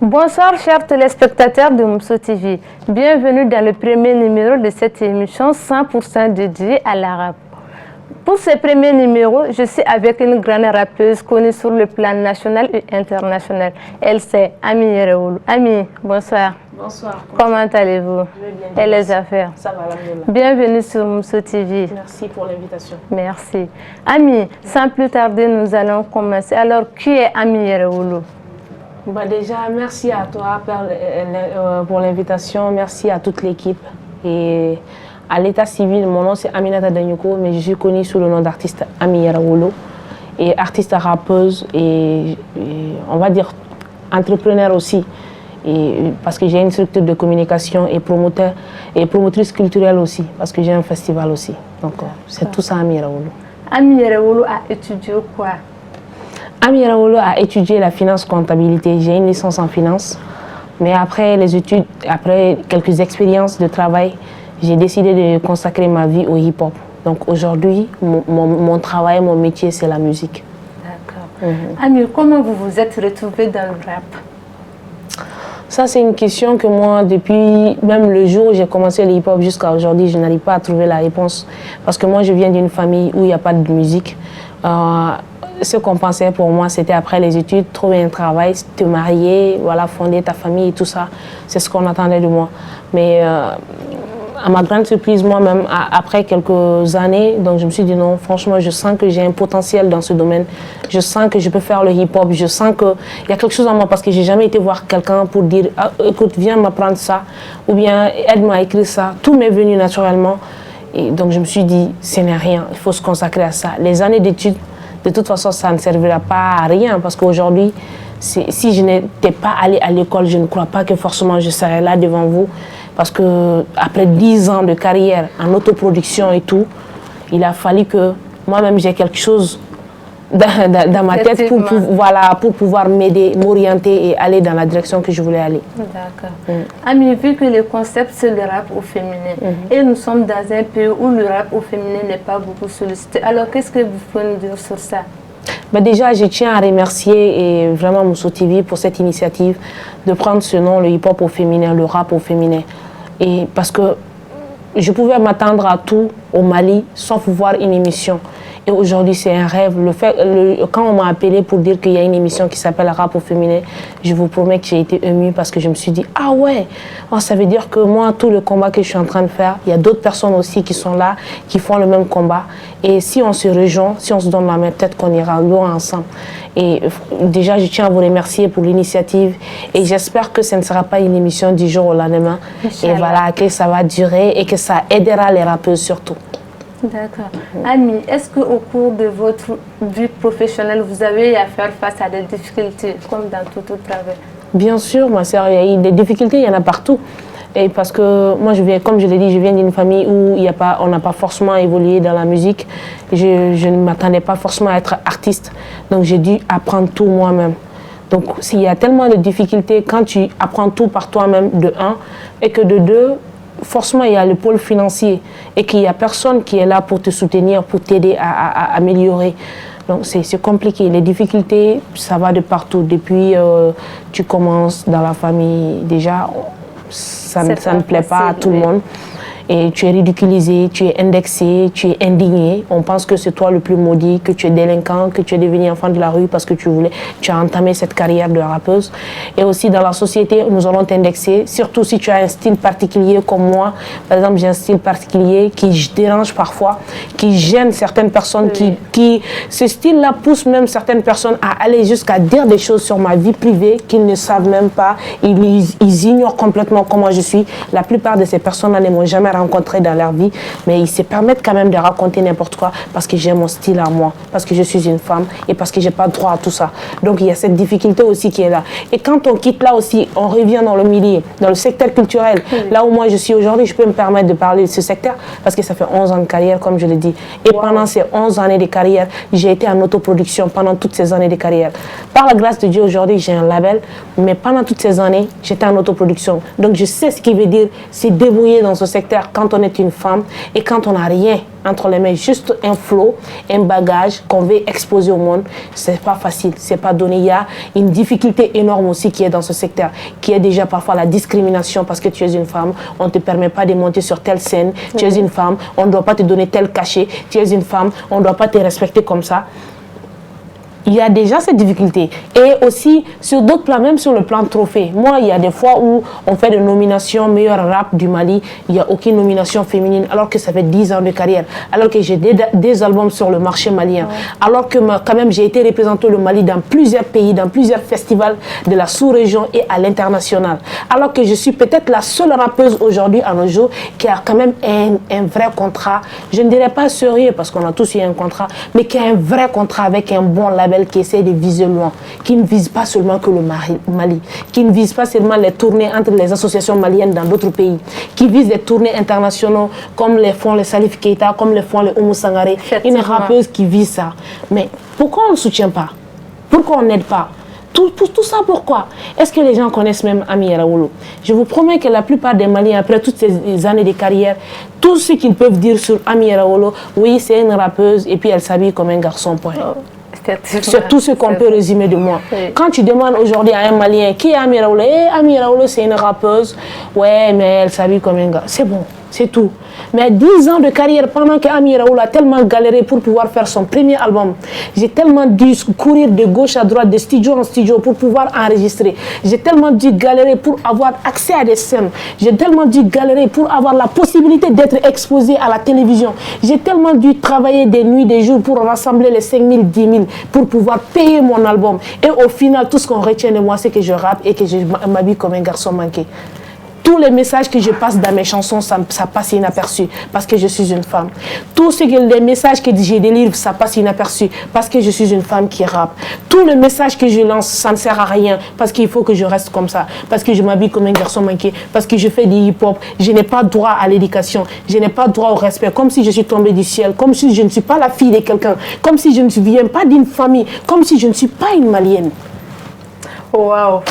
Bonsoir chers téléspectateurs de Mousso TV. Bienvenue dans le premier numéro de cette émission 100% dédiée à l'arabe. Pour ce premier numéro, je suis avec une grande rappeuse connue sur le plan national et international. Elle c'est Ami Yerewoulou. Ami, bonsoir. Bonsoir. Comment allez-vous? Et les affaires? Ça va, alhamdoulilah. Bienvenue sur Mousso TV. Merci pour l'invitation. Merci. Ami, sans plus tarder, nous allons commencer. Alors, qui est Ami Yerewoulou? Déjà, merci à toi pour l'invitation. Merci à toute l'équipe. Et à l'état civil, mon nom c'est Aminata Danyoko, mais je suis connue sous le nom d'artiste Ami Yerewoulou. Et artiste rappeuse et on va dire entrepreneur aussi. Parce que j'ai une structure de communication et promoteur et promotrice culturelle aussi, parce que j'ai un festival aussi. Donc c'est tout ça Ami Yerewoulou. Ami Yerewoulou a étudié quoi? Ami Yerewoulou a étudié la finance comptabilité. J'ai une licence en finance. Mais après les études, après quelques expériences de travail, j'ai décidé de consacrer ma vie au hip-hop. Donc aujourd'hui, mon travail, mon métier, c'est la musique. D'accord. Ami, comment vous vous êtes retrouvée dans le rap? Ça, c'est une question que moi, depuis même le jour où j'ai commencé le hip-hop jusqu'à aujourd'hui, je n'arrive pas à trouver la réponse. Parce que moi, je viens d'une famille où il n'y a pas de musique. Ce qu'on pensait pour moi, c'était après les études, trouver un travail, te marier, voilà, fonder ta famille et tout ça. C'est ce qu'on attendait de moi. Mais à ma grande surprise, moi-même, après quelques années, donc je me suis dit non, franchement, je sens que j'ai un potentiel dans ce domaine. Je sens que je peux faire le hip-hop. Je sens qu'il y a quelque chose en moi parce que j'ai jamais été voir quelqu'un pour dire ah, écoute, viens m'apprendre ça ou bien aide-moi à écrire ça. Tout m'est venu naturellement. Et donc je me suis dit, ce n'est rien, il faut se consacrer à ça. Les années d'études, de toute façon, ça ne servira pas à rien parce qu'aujourd'hui, si je n'étais pas allée à l'école, je ne crois pas que forcément je serais là devant vous. Parce qu'après 10 ans de carrière en autoproduction et tout, il a fallu que moi-même j'ai quelque chose dans ma tête pour pouvoir m'aider, m'orienter et aller dans la direction que je voulais aller. D'accord. Ami, vu que le concept c'est le rap au féminin et nous sommes dans un pays où le rap au féminin n'est pas beaucoup sollicité, alors qu'est-ce que vous pouvez nous dire sur ça? Déjà, je tiens à remercier et vraiment Mousso TV pour cette initiative de prendre ce nom, le hip-hop au féminin, le rap au féminin. Et parce que je pouvais m'attendre à tout au Mali sans pouvoir une émission. Et aujourd'hui, c'est un rêve. Quand on m'a appelé pour dire qu'il y a une émission qui s'appelle Rap au féminin, je vous promets que j'ai été émue parce que je me suis dit, ah ouais, ça veut dire que moi, tout le combat que je suis en train de faire, il y a d'autres personnes aussi qui sont là, qui font le même combat. Et si on se rejoint, si on se donne la main, peut-être qu'on ira loin ensemble. Et déjà, je tiens à vous remercier pour l'initiative. Et j'espère que ce ne sera pas une émission du jour au lendemain. Et voilà, que ça va durer et que ça aidera les rappeurs surtout. D'accord. Ami, est-ce qu'au cours de votre vie professionnelle, vous avez eu à faire face à des difficultés, comme dans tout travail? Bien sûr, ma sœur, il y a eu des difficultés, il y en a partout. Et parce que moi, comme je l'ai dit, je viens d'une famille où on n'a pas forcément évolué dans la musique. Je ne m'attendais pas forcément à être artiste. Donc j'ai dû apprendre tout moi-même. Donc s'il y a tellement de difficultés, quand tu apprends tout par toi-même, de un, et que de deux, forcément, il y a le pôle financier et qu'il n'y a personne qui est là pour te soutenir, pour t'aider à améliorer. Donc, c'est compliqué. Les difficultés, ça va de partout. Depuis, tu commences dans la famille, déjà, ça ne plaît pas à tout le monde. Et tu es ridiculisé, tu es indexé, tu es indigné. On pense que c'est toi le plus maudit, que tu es délinquant, que tu es devenu enfant de la rue parce que tu as entamé cette carrière de rappeuse. Et aussi dans la société, nous allons t'indexer, surtout si tu as un style particulier comme moi. Par exemple, j'ai un style particulier qui dérange parfois, qui gêne certaines personnes, ce style-là pousse même certaines personnes à aller jusqu'à dire des choses sur ma vie privée qu'ils ne savent même pas. Ils ignorent complètement comment je suis. La plupart de ces personnes-là ne m'ont jamais rencontré dans leur vie, mais ils se permettent quand même de raconter n'importe quoi parce que j'ai mon style à moi, parce que je suis une femme et parce que j'ai pas droit à tout ça. Donc il y a cette difficulté aussi qui est là. Et quand on quitte là aussi, on revient dans le milieu, dans le secteur culturel, là où moi je suis aujourd'hui, je peux me permettre de parler de ce secteur parce que ça fait 11 ans de carrière, comme je l'ai dit. Et pendant ces 11 années de carrière, j'ai été en autoproduction pendant toutes ces années de carrière. Par la grâce de Dieu, aujourd'hui, j'ai un label, mais pendant toutes ces années, j'étais en autoproduction. Donc je sais ce qui veut dire se débrouiller dans ce secteur quand on est une femme et quand on n'a rien entre les mains, juste un flot, un bagage qu'on veut exposer au monde. C'est pas facile, c'est pas donné. Il y a une difficulté énorme aussi qui est dans ce secteur, qui est déjà parfois la discrimination parce que tu es une femme, on ne te permet pas de monter sur telle scène, tu es une femme, on ne doit pas te donner tel cachet, tu es une femme, on ne doit pas te respecter comme ça. Il y a déjà cette difficulté. Et aussi, sur d'autres plans, même sur le plan trophée. Moi, il y a des fois où on fait des nominations meilleur rap du Mali, il n'y a aucune nomination féminine, alors que ça fait 10 ans de carrière, alors que j'ai des albums sur le marché malien, alors que quand même j'ai été représenté le Mali dans plusieurs pays, dans plusieurs festivals de la sous-région et à l'international. Alors que je suis peut-être la seule rappeuse aujourd'hui à nos jours qui a quand même un vrai contrat. Je ne dirais pas sérieux parce qu'on a tous eu un contrat, mais qui a un vrai contrat avec un bon label qui essaie de viser loin, qui ne vise pas seulement que le Mali, qui ne vise pas seulement les tournées entre les associations maliennes dans d'autres pays, qui vise des tournées internationaux comme les font les Salif Keita, comme les font les Oumou Sangaré, une rappeuse qui vise ça. Mais pourquoi on ne soutient pas? Pourquoi on n'aide pas? Tout ça, pourquoi? Est-ce que les gens connaissent même Ami Yaraoulou? Je vous promets que la plupart des Maliens, après toutes ces années de carrière, tout ce qu'ils peuvent dire sur Ami Yaraoulou, oui, c'est une rappeuse et puis elle s'habille comme un garçon, point. C'est tout ce qu'on peut résumer de moi. Oui. Quand tu demandes aujourd'hui à un Malien qui est Ami Yaraoulou, Ami Yaraoulou c'est une rappeuse, ouais, mais elle s'habille comme un gars. C'est bon, c'est tout. Mais 10 ans de carrière, pendant qu'Ami Yaraoulou a tellement galéré pour pouvoir faire son premier album, j'ai tellement dû courir de gauche à droite, de studio en studio pour pouvoir enregistrer. J'ai tellement dû galérer pour avoir accès à des scènes. J'ai tellement dû galérer pour avoir la possibilité d'être exposé à la télévision. J'ai tellement dû travailler des nuits, des jours pour rassembler les 5 000, 10 000 pour pouvoir payer mon album. Et au final, tout ce qu'on retient de moi, c'est que je rappe et que je m'habille comme un garçon manqué. Tous les messages que je passe dans mes chansons, ça passe inaperçu parce que je suis une femme. Tous les messages que je délivre, ça passe inaperçu parce que je suis une femme qui rappe. Tous les messages que je lance, ça ne sert à rien parce qu'il faut que je reste comme ça, parce que je m'habille comme un garçon manqué, parce que je fais du hip-hop. Je n'ai pas droit à l'éducation, je n'ai pas droit au respect, comme si je suis tombée du ciel, comme si je ne suis pas la fille de quelqu'un, comme si je ne viens pas d'une famille, comme si je ne suis pas une Malienne. Wow.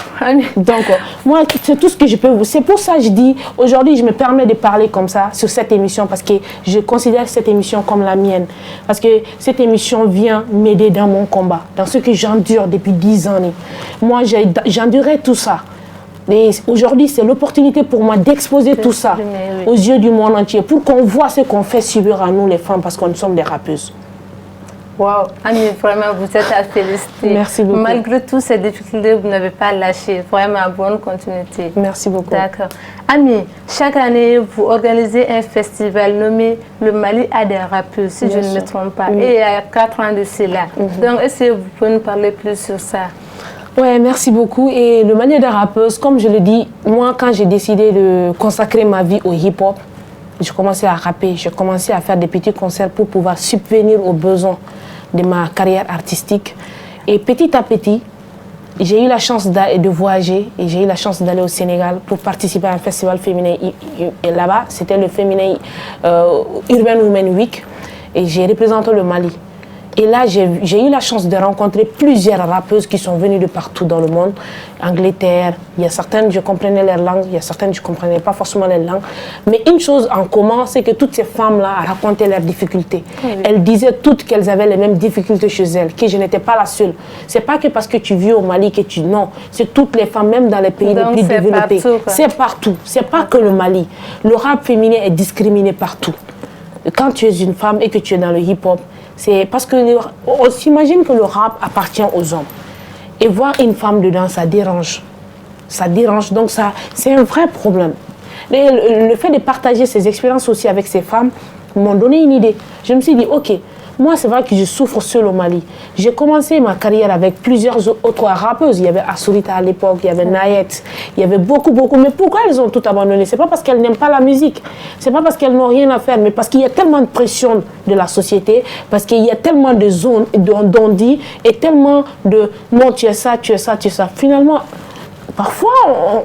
Donc, moi, c'est tout ce que je peux vous... C'est pour ça que je dis, aujourd'hui, je me permets de parler comme ça sur cette émission parce que je considère cette émission comme la mienne. Parce que cette émission vient m'aider dans mon combat, dans ce que j'endure depuis 10 années. Moi, j'endurais tout ça. Et aujourd'hui, c'est l'opportunité pour moi d'exposer tout ça aux yeux du monde entier pour qu'on voit ce qu'on fait subir à nous, les femmes, parce que nous sommes des rappeuses. Wow, Ami, vraiment, vous êtes à féliciter. Merci beaucoup. Malgré toutes ces difficultés, vous n'avez pas lâché. Vraiment, bonne continuité. Merci beaucoup. D'accord. Ami, chaque année, vous organisez un festival nommé Le Mali a des rappeurs, si je ne me trompe pas. Et il y a 4 ans de cela. Donc, est-ce que vous pouvez nous parler plus sur ça? Ouais, merci beaucoup. Et le Mali a des rappeuses, comme je le dis, moi, quand j'ai décidé de consacrer ma vie au hip-hop, j'ai commencé à rapper, j'ai commencé à faire des petits concerts pour pouvoir subvenir aux besoins de ma carrière artistique. Et petit à petit, j'ai eu la chance de voyager et j'ai eu la chance d'aller au Sénégal pour participer à un festival féminin. Et là-bas, c'était le Féminin Urban Women Week et j'ai représenté le Mali. Et là, j'ai eu la chance de rencontrer plusieurs rappeuses qui sont venues de partout dans le monde. Angleterre, il y a certaines, je comprenais leur langue, il y a certaines, je ne comprenais pas forcément leur langue. Mais une chose en commun, c'est que toutes ces femmes-là racontaient leurs difficultés. Elles disaient toutes qu'elles avaient les mêmes difficultés chez elles, que je n'étais pas la seule. Ce n'est pas que parce que tu vis au Mali que tu... Non, c'est toutes les femmes, même dans les pays les plus développés. C'est partout, c'est pas que le Mali. Le rap féminin est discriminé partout. Quand tu es une femme et que tu es dans le hip-hop, c'est parce qu'on s'imagine que le rap appartient aux hommes. Et voir une femme dedans, ça dérange. Ça dérange, donc c'est un vrai problème. Et le fait de partager ces expériences aussi avec ces femmes m'ont donné une idée. Je me suis dit, ok, moi c'est vrai que je souffre seule au Mali. J'ai commencé ma carrière avec plusieurs autres rappeuses. Il y avait Assurita à l'époque, il y avait Nayet, il y avait beaucoup. Mais pourquoi elles ont tout abandonné? C'est pas parce qu'elles n'aiment pas la musique, c'est pas parce qu'elles n'ont rien à faire, mais parce qu'il y a tellement de pression de la société, parce qu'il y a tellement de zones d'on-dit et tellement de non, tu es ça, tu es ça, tu es ça. Finalement, parfois,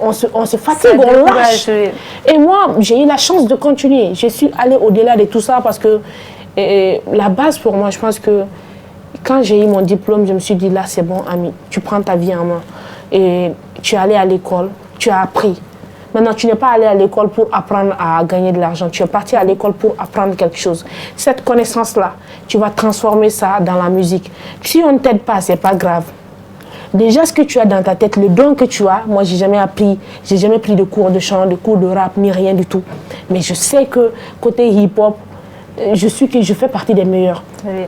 on se fatigue, on lâche. Et moi, j'ai eu la chance de continuer. Je suis allée au-delà de tout ça parce que la base pour moi, je pense que quand j'ai eu mon diplôme, je me suis dit, là, c'est bon, Ami, tu prends ta vie en main. Et tu es allé à l'école, tu as appris. Maintenant, tu n'es pas allé à l'école pour apprendre à gagner de l'argent. Tu es parti à l'école pour apprendre quelque chose. Cette connaissance-là, tu vas transformer ça dans la musique. Si on ne t'aide pas, c'est pas grave. Déjà, ce que tu as dans ta tête, le don que tu as, moi, j'ai jamais pris de cours de chant, de cours de rap, ni rien du tout. Mais je sais que côté hip-hop, je fais partie des meilleurs. Oui.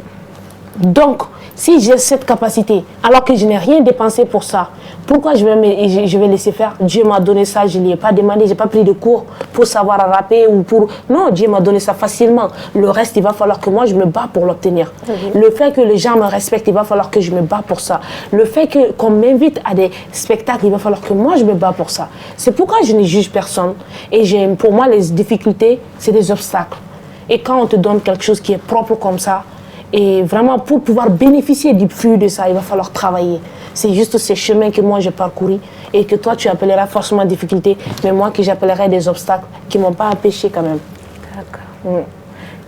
Donc, si j'ai cette capacité, alors que je n'ai rien dépensé pour ça, pourquoi je vais laisser faire? Dieu m'a donné ça, je ne l'ai pas demandé, je n'ai pas pris de cours pour savoir rapper ou pour... Non, Dieu m'a donné ça facilement. Le reste, il va falloir que moi, je me bats pour l'obtenir. Le fait que les gens me respectent, il va falloir que je me bats pour ça. Le fait qu'on m'invite à des spectacles, il va falloir que moi, je me bats pour ça. C'est pourquoi je ne juge personne. Et pour moi, les difficultés, c'est des obstacles. Et quand on te donne quelque chose qui est propre comme ça, et vraiment, pour pouvoir bénéficier du fruit de ça, il va falloir travailler. C'est juste ces chemins que moi, j'ai parcourus et que toi, tu appelleras forcément difficultés, mais moi, que j'appellerai des obstacles qui ne m'ont pas empêché quand même. D'accord.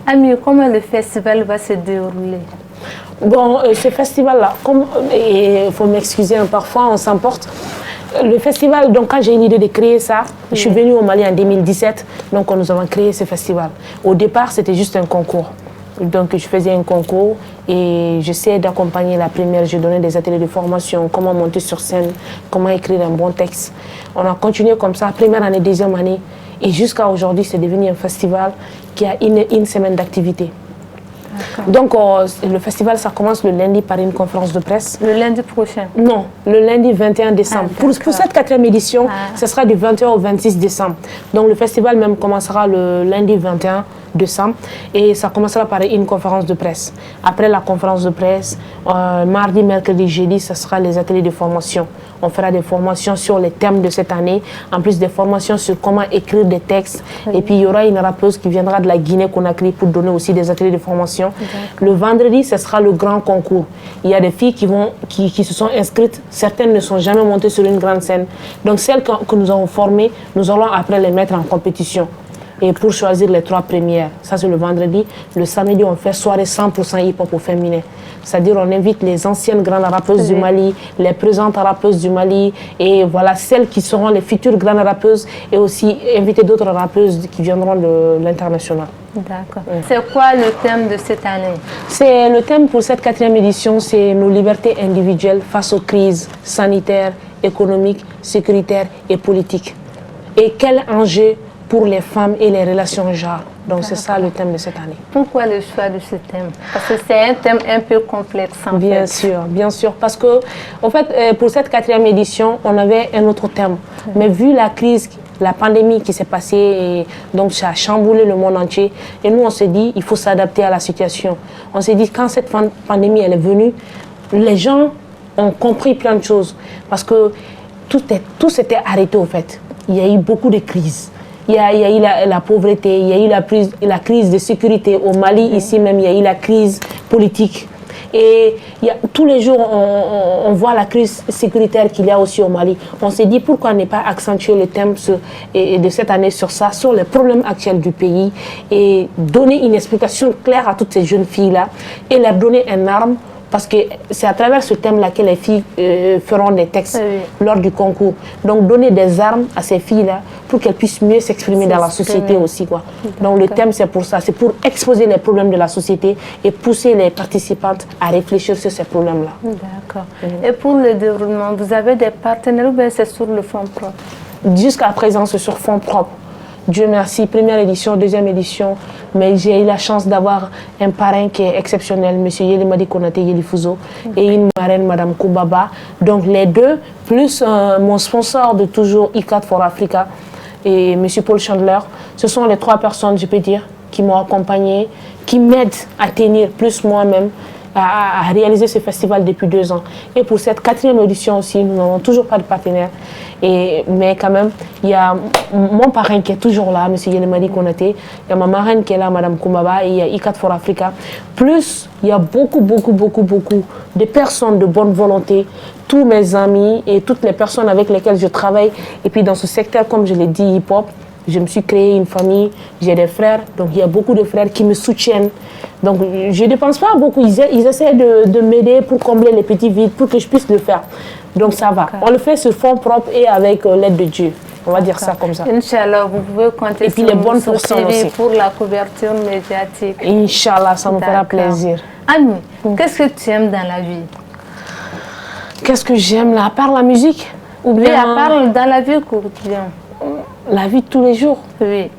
Ami, comment le festival va se dérouler? Bon, ce festival-là, il faut m'excuser, parfois, on s'emporte. Le festival, donc quand j'ai eu l'idée de créer ça, je suis venue au Mali en 2017, donc nous avons créé ce festival. Au départ, c'était juste un concours. Donc je faisais un concours et j'essayais d'accompagner la première. Je donnais des ateliers de formation, comment monter sur scène, comment écrire un bon texte. On a continué comme ça, première année, deuxième année. Et jusqu'à aujourd'hui, c'est devenu un festival qui a une semaine d'activité. Donc le festival, ça commence le lundi par une conférence de presse. Le lundi prochain? Non, le lundi 21 décembre. Pour cette 4e édition, ce sera du 21 au 26 décembre. Donc le festival même commencera le lundi 21 décembre et ça commencera par une conférence de presse. Après la conférence de presse, mardi, mercredi, jeudi, ce sera les ateliers de formation. On fera des formations sur les thèmes de cette année, en plus des formations sur comment écrire des textes. Et puis il y aura une rappeuse qui viendra de la Guinée-Conakry pour donner aussi des ateliers de formation. Le vendredi, ce sera le grand concours. Il y a des filles qui se sont inscrites. Certaines ne sont jamais montées sur une grande scène. Donc celles que nous avons formées, nous allons après les mettre en compétition. Et pour choisir les 3 premières, ça c'est le vendredi. Le samedi, on fait soirée 100% hip-hop au féminin. C'est-à-dire on invite les anciennes grandes rappeuses du Mali, les présentes rappeuses du Mali, et voilà celles qui seront les futures grandes rappeuses, et aussi inviter d'autres rappeuses qui viendront de l'international. D'accord. C'est quoi le thème de cette année? C'est le thème pour cette 4e édition, c'est nos libertés individuelles face aux crises sanitaires, économiques, sécuritaires et politiques. Et quel enjeu pour les femmes et les relations genre. Donc c'est ça le thème de cette année. Pourquoi le choix de ce thème? Parce que c'est un thème un peu complexe en fait. Bien sûr. Parce que en fait, pour cette 4e édition, on avait un autre thème. Mais vu la crise, la pandémie qui s'est passée, et donc ça a chamboulé le monde entier. Et nous, on s'est dit, il faut s'adapter à la situation. On s'est dit, quand cette pandémie elle est venue, les gens ont compris plein de choses. Parce que tout s'était arrêté au fait. Il y a eu beaucoup de crises. Il y a eu la pauvreté, il y a eu la crise de sécurité. Au Mali, ici même, il y a eu la crise politique. Et tous les jours, on voit la crise sécuritaire qu'il y a aussi au Mali. On s'est dit, pourquoi ne pas accentuer le thème de cette année sur ça, sur les problèmes actuels du pays, et donner une explication claire à toutes ces jeunes filles-là, et leur donner une arme. Parce que c'est à travers ce thème-là que les filles feront des textes lors du concours. Donc donner des armes à ces filles-là pour qu'elles puissent mieux s'exprimer dans la société aussi, quoi. Donc le thème c'est pour ça, c'est pour exposer les problèmes de la société et pousser les participantes à réfléchir sur ces problèmes-là. D'accord. Et pour le déroulement, vous avez des partenaires ou bien c'est sur le fonds propre? Jusqu'à présent, c'est sur fonds propres. Dieu merci, première édition, deuxième édition, mais j'ai eu la chance d'avoir un parrain qui est exceptionnel, M. Yelimadi Konaté Yelifuzo, et une marraine, Mme Koubaba. Donc les deux, plus mon sponsor de toujours, ICAT for Africa, et M. Paul Chandler, ce sont les 3 personnes, je peux dire, qui m'ont accompagné, qui m'aident à tenir, plus moi-même, à réaliser ce festival depuis 2 ans. Et pour cette 4e édition aussi, nous n'avons toujours pas de partenaire. Mais quand même, il y a mon parrain qui est toujours là, M. Yelimadi Konaté. Il y a ma marraine qui est là, Mme Koumaba, et il y a ICAT for Africa. Plus, il y a beaucoup de personnes de bonne volonté, tous mes amis et toutes les personnes avec lesquelles je travaille. Et puis dans ce secteur, comme je l'ai dit, hip-hop, je me suis créé une famille, j'ai des frères, donc il y a beaucoup de frères qui me soutiennent. Donc je ne dépense pas beaucoup, ils essaient de m'aider pour combler les petits vides, pour que je puisse le faire. Donc ça va. On le fait sur fonds propres et avec l'aide de Dieu. On va dire ça comme ça. Inch'Allah, vous pouvez compter et puis les bonnes personnes aussi pour la couverture médiatique. Inch'Allah, ça nous fera plaisir. Ami, qu'est-ce que tu aimes dans la vie? Qu'est-ce que j'aime là, à part la musique? Ou bien oui, à part dans la vie quotidienne. La vie de tous les jours. Oui.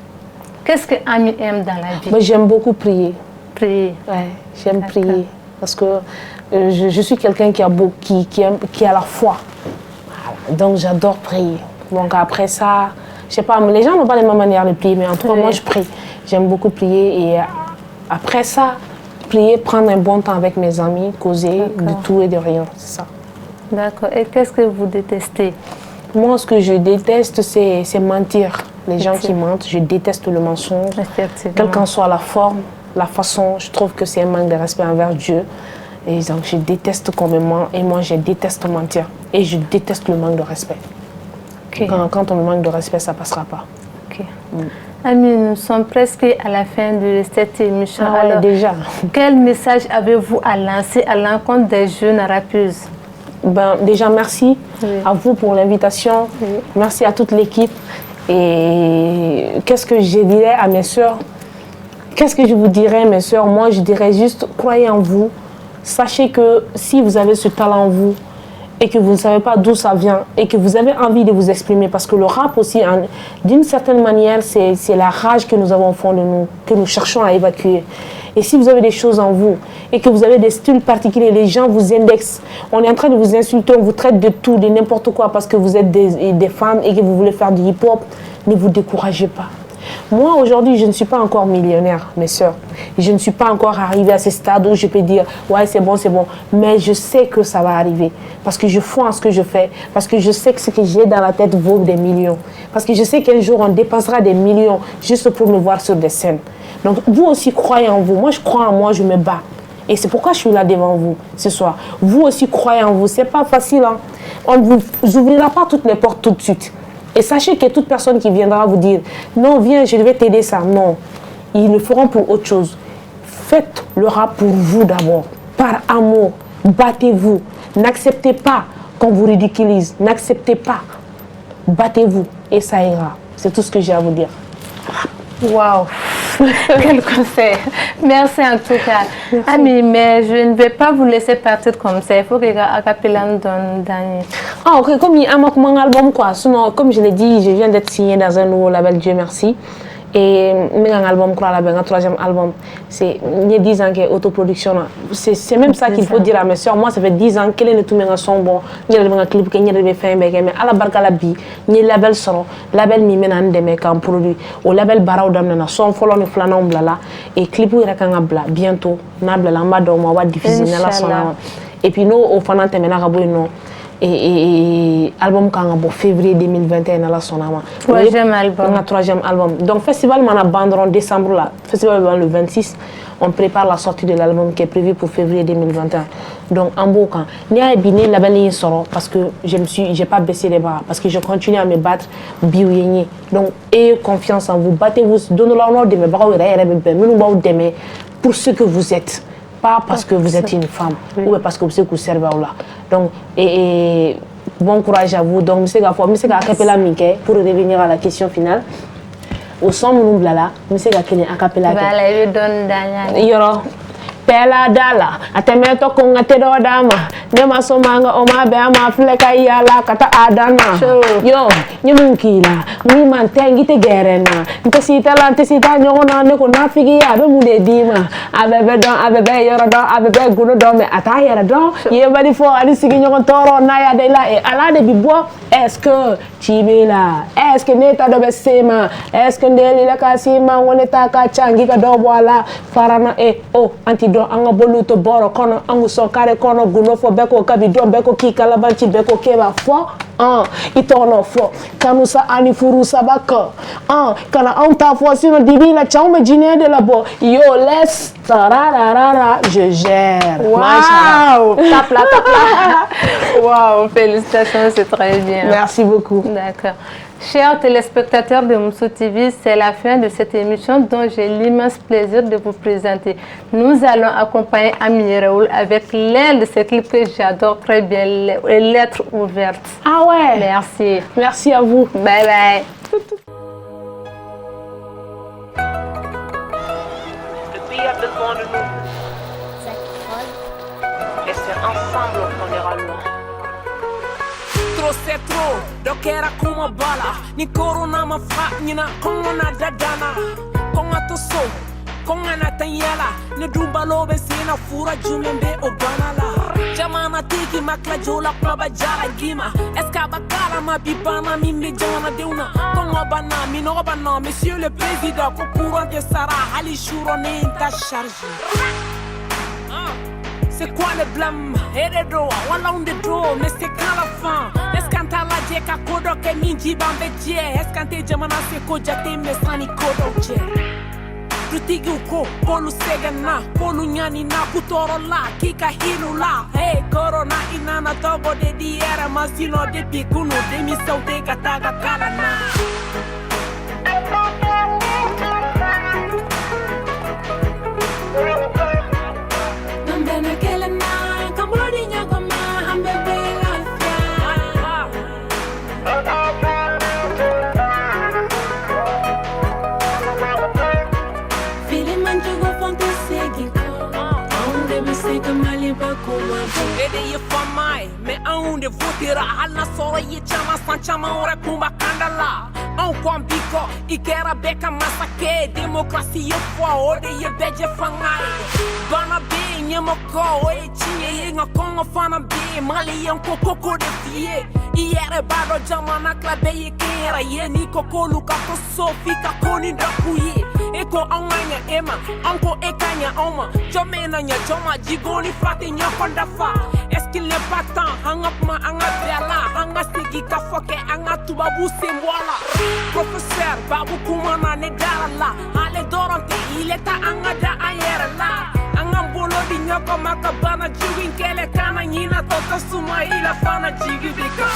Qu'est-ce que Ami aime dans la vie? Moi, j'aime beaucoup prier. Prier. Ouais, j'aime prier parce que je suis quelqu'un qui a la foi. Voilà. Donc j'adore prier. Donc après ça, je sais pas, les gens n'ont pas les mêmes manières de prier, mais en tout cas, moi je prie. J'aime beaucoup prier et après ça, prier, prendre un bon temps avec mes amis, causer de tout et de rien, c'est ça. D'accord. Et qu'est-ce que vous détestez? Moi, ce que je déteste, c'est mentir. Les gens qui mentent, je déteste le mensonge. Quelle qu'en soit la forme, la façon, je trouve que c'est un manque de respect envers Dieu. Et donc, je déteste qu'on me ment et moi, je déteste mentir. Et je déteste le manque de respect. Quand on me manque de respect, ça ne passera pas. Ami, nous sommes presque à la fin de cette émission. Alors, déjà. Quel message avez-vous à lancer à l'encontre des jeunes rappeuses? Déjà, merci à vous pour l'invitation. Merci à toute l'équipe. Et qu'est-ce que je dirais à mes sœurs? Qu'est-ce que je vous dirais, mes sœurs? Moi, je dirais juste, croyez en vous. Sachez que si vous avez ce talent en vous et que vous ne savez pas d'où ça vient et que vous avez envie de vous exprimer, parce que le rap aussi, d'une certaine manière, c'est la rage que nous avons au fond de nous, que nous cherchons à évacuer. Et si vous avez des choses en vous et que vous avez des styles particuliers, les gens vous indexent, on est en train de vous insulter, on vous traite de tout, de n'importe quoi parce que vous êtes des femmes et que vous voulez faire du hip-hop, ne vous découragez pas. Moi, aujourd'hui, je ne suis pas encore millionnaire, mes sœurs. Je ne suis pas encore arrivée à ce stade où je peux dire « ouais, c'est bon, c'est bon ». Mais je sais que ça va arriver parce que je crois en ce que je fais, parce que je sais que ce que j'ai dans la tête vaut des millions. Parce que je sais qu'un jour, on dépensera des millions juste pour me voir sur des scènes. Donc, vous aussi, croyez en vous. Moi, je crois en moi, je me bats. Et c'est pourquoi je suis là devant vous ce soir. Vous aussi, croyez en vous. Ce n'est pas facile. Hein? On ne vous ouvrira pas toutes les portes tout de suite. Et sachez que toute personne qui viendra vous dire « non, viens, je vais t'aider ça », non. Ils le feront pour autre chose. Faites le rap pour vous d'abord, par amour. Battez-vous. N'acceptez pas qu'on vous ridiculise. N'acceptez pas. Battez-vous et ça ira. C'est tout ce que j'ai à vous dire. Waouh, quel conseil. Merci en tout cas. Merci. Ami, mais je ne vais pas vous laisser partir comme ça. Il faut que Acapella nous donne dernier. Ah ok, comme il y a mon album quoi. Sinon, comme je l'ai dit, je viens d'être signé dans un nouveau label, Dieu merci. Et un album, un troisième album, c'est 10 ans que autoproduction. C'est même ça qu'il faut dire à mes soeurs. Moi, ça fait 10 ans qu'elle est tout le son bon. Il y a un clip qui est fait, mais à la barque à la bille, il y a un label son, label mimène des mecs en produit. Au label Barao Damnana, son follow ni flanant blala. Et clip où il y a un bla, bientôt, nabla lamba d'homme, on va diffuser la son. Et puis nous, au fanant, t'es maintenant à non. Et album en février 2021 à la sonama. Troisième album. Donc festival m'en a bandé en décembre là. Festival le 26. On prépare la sortie de l'album qui est prévu pour février 2021. Donc en beau camp. Ni à Biné la belle sort parce que j'ai pas baissé les bras parce que je continue à me battre biouyenye. Donc ayez confiance en vous. Battez-vous. Donnez-leur l'ordre de me battre pour ce que vous êtes. Pas parce que vous êtes une femme ou parce que vous êtes servez là. Donc, bon courage à vous. Donc, M. Acapella Mickey, pour revenir à la question finale. Au son, nous blala, M. Acapella. Voilà, je donne Daniel. Pela dala, atemeto kunga tedo dama, nema somanga oma bema fleka yala kata adana. Yo, nyemunkila, muni mantengi te gerena. Ntesita nyona neko nafigi abe mude dima, abebe yorodon, abebe gunodon me atayera don. Yebali fo ali sigi nyona toro naya de la e ala de bibo. Est-ce que chibela, est-ce que neta do besema, est-ce que ndeli la kasima woneta ka changi ka do wala farana e oh anti anga boluto boro kono angu sokare kono guno fo beko kabi do beko kikala banchi beko keba fo itono fo kanusa ani furu sabaka kana anta fo sino dibila chaume jine de la bo yo laisse tararara je gère wow tap la Waouh, félicitations, c'est très bien. Merci beaucoup. D'accord. Chers téléspectateurs de Mousso TV, c'est la fin de cette émission dont j'ai l'immense plaisir de vous présenter. Nous allons accompagner Ami Raoul avec l'un de ses clips que j'adore très bien, les lettres ouvertes. Ah ouais. Merci. Merci à vous. Bye bye. Le pays a besoin de nous. Et c'est ensemble qu'on ira loin. Trop c'est trop, dokera kuma bala. Ni corona ma fa, nina kongona dadana. Konga to so, konga na tanyala. Ne dumbalo be sina fura jumembe obanala. Jamana tiki makla jola kwaba jala gima. Eska bakala ma bibana mimbe jana deuna. Konga bana, mino bana, monsieur le président. Ko courant de Sara, Ali Chourone ta charge. C'est quoi le blâme? Et les droits, voilà on des droits, mais c'est quand la fin? Est-ce qu'un tala djeka kodo ke minji bambe dje? Est-ce qu'un te jamana se ko jate me sani kodo dje? Tutigi uko, polu segana, polu nyani na kutoro la, kika hilu la. Hey, corona inana tobo de diera, masino de pikuno, de misau de kataga kalana. Ede ye famai, me aunde votera halna soro ye chama san chama ora kumba kandala. On kwambiko, ikera beka masake, demokrasi ye fwa ode ye beje fangai. Bana be nyemoko, e chinye ye nga kongo fana be, mali yen koko de fie. Iere bado jamana klabe ye kera ye ni koko luka to sofi ka koni dakuye. Eko anganya ema, anko ekanya oma. Jomena nya joma jigoni fati nya kondafa. Est-ce qu'il n'est pas temps? Hang up ma anga bela, anga sigi ka foke anga tubabu sembola. Professeur babu kumana ne darala. Ale dorante il est à anga da ayere la. Anga bolo di nyoko makabana jiwin kele kana nyina toto suma ila fana jigi bika.